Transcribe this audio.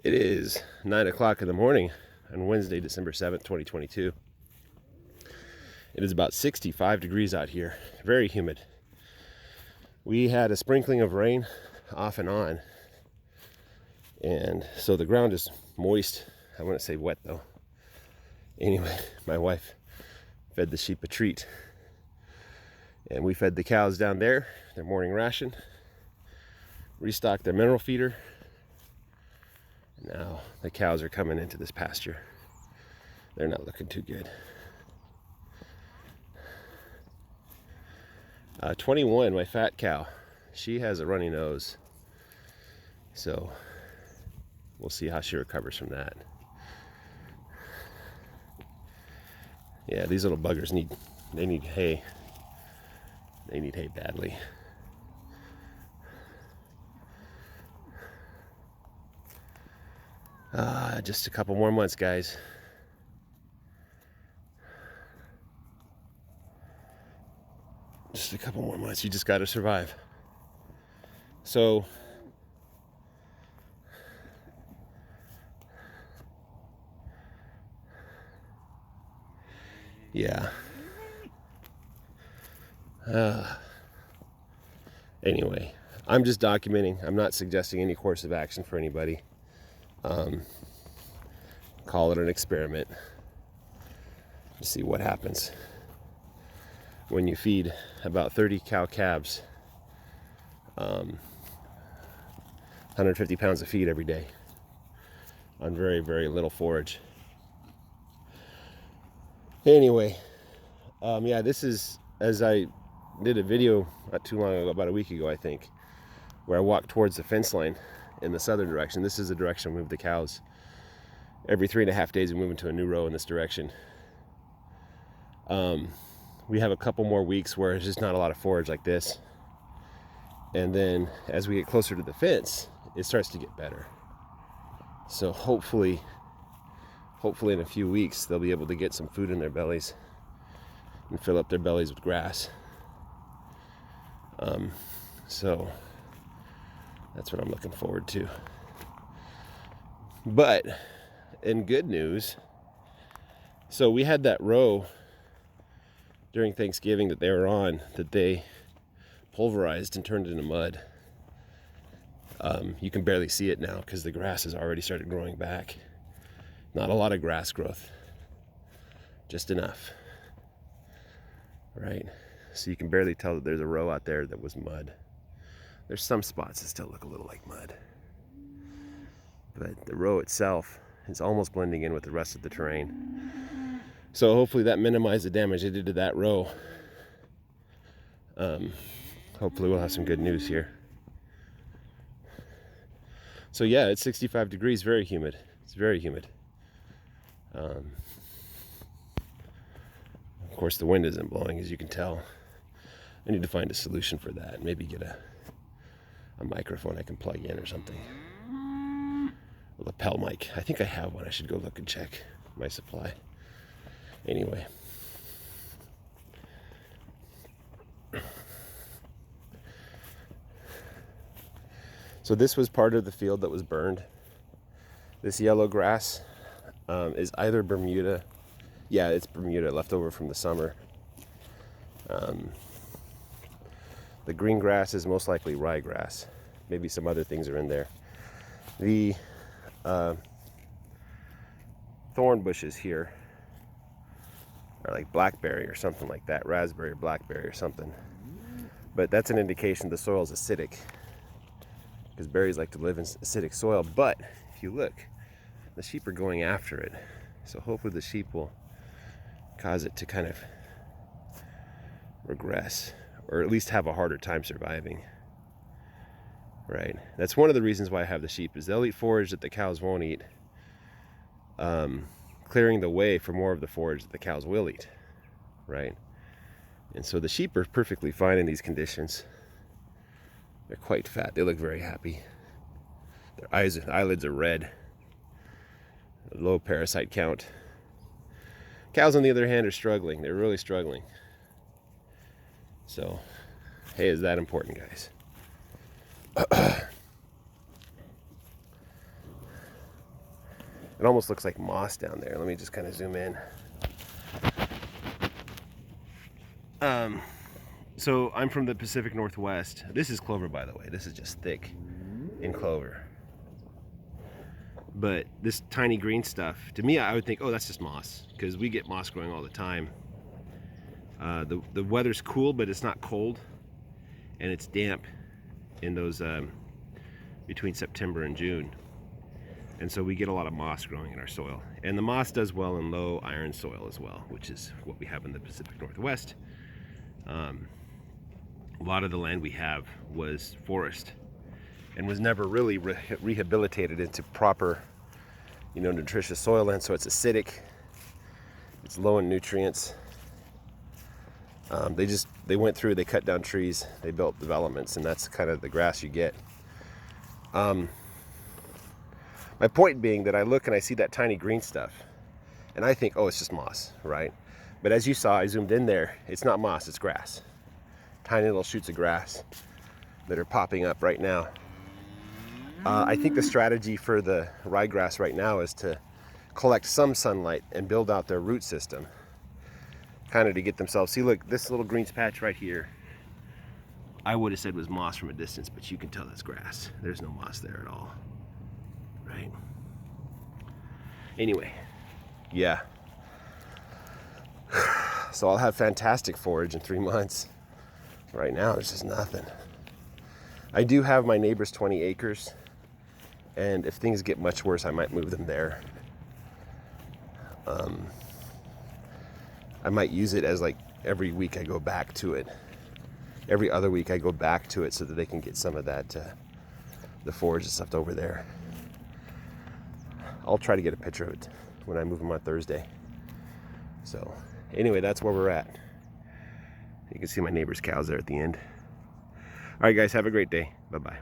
It is 9 o'clock in the morning on Wednesday, December 7th, 2022. It is about 65 degrees out here, very humid. We had a sprinkling of rain off and on, and so the ground is moist. I wouldn't say wet though. Anyway, my wife fed the sheep a treat, and we fed the cows down there their morning ration, restocked their mineral feeder. Now the cows are coming into this pasture. They're not looking too good. 21, my fat cow, she has a runny nose, so we'll see how she recovers from that. Yeah, these little buggers need hay. They need hay badly. Just a couple more months, guys. Just a couple more months. You just got to survive. So, yeah. Anyway, I'm just documenting. I'm not suggesting any course of action for anybody. Call it an experiment. To see what happens when you feed about 30 cow calves 150 pounds of feed every day on very, very little forage. Anyway, yeah, this is, as I did a video not too long ago, about a week ago I think, where I walked towards the fence line in the southern direction. This is the direction I move the cows. Every 3.5 days we move into a new row in this direction. We have a couple more weeks where it's just not a lot of forage like this, and then as we get closer to the fence, it starts to get better. So hopefully in a few weeks they'll be able to get some food in their bellies and fill up their bellies with grass. So that's what I'm looking forward to. But in good news, so we had that row during Thanksgiving that they were on, that they pulverized and turned into mud. You can barely see it now because the grass has already started growing back. Not a lot of grass growth, just enough, right? So you can barely tell that there's a row out there that was mud. There's some spots that still look a little like mud, but the row itself is almost blending in with the rest of the terrain. So hopefully that minimized the damage they did to that row. Hopefully we'll have some good news here. So yeah, it's 65 degrees, very humid. It's very humid. Of course the wind isn't blowing, as you can tell. I need to find a solution for that. Maybe get a microphone I can plug in or something. A lapel mic. I think I have one. I should go look and check my supply. Anyway. So this was part of the field that was burned. This yellow grass is either Bermuda. Yeah, it's Bermuda, left over from the summer. The green grass is most likely ryegrass. Maybe some other things are in there. The thorn bushes here are like blackberry or something like that, raspberry or blackberry or something. But that's an indication the soil is acidic, because berries like to live in acidic soil. But if you look, the sheep are going after it. So hopefully the sheep will cause it to kind of regress, or at least have a harder time surviving. Right? That's one of the reasons why I have the sheep, is they'll eat forage that the cows won't eat, clearing the way for more of the forage that the cows will eat. Right? And so the sheep are perfectly fine in these conditions. They're quite fat. They look very happy. Their eyelids are red. Low parasite count. Cows, on the other hand, are struggling. They're really struggling. So, hey, is that important, guys? It almost looks like moss down there. Let me just kind of zoom in. So I'm from the Pacific Northwest. This is clover, by the way. This is just thick in clover. But this tiny green stuff, to me, I would think, oh, that's just moss, because we get moss growing all the time. The weather's cool, but it's not cold, and it's damp in those between September and June. And so we get a lot of moss growing in our soil. And the moss does well in low iron soil as well, which is what we have in the Pacific Northwest. A lot of the land we have was forest and was never really rehabilitated into proper, nutritious soil land. So it's acidic, it's low in nutrients. They went through, they cut down trees, they built developments, and that's kind of the grass you get. My point being that I look and I see that tiny green stuff, and I think, oh, it's just moss, right? But as you saw, I zoomed in there, it's not moss, it's grass. Tiny little shoots of grass that are popping up right now. I think the strategy for the ryegrass right now is to collect some sunlight and build out their root system, kind of to get themselves, see, look, this little green patch right here, I would have said was moss from a distance, but you can tell that's grass. There's no moss there at all, right? Anyway, yeah. So I'll have fantastic forage in 3 months. Right now, there's just nothing. I do have my neighbor's 20 acres, and if things get much worse, I might move them there. I might use it as, like, every week I go back to it. Every other week I go back to it so that they can get some of that, the forage that's left over there. I'll try to get a picture of it when I move them on Thursday. So, anyway, that's where we're at. You can see my neighbor's cows there at the end. All right, guys, have a great day. Bye-bye.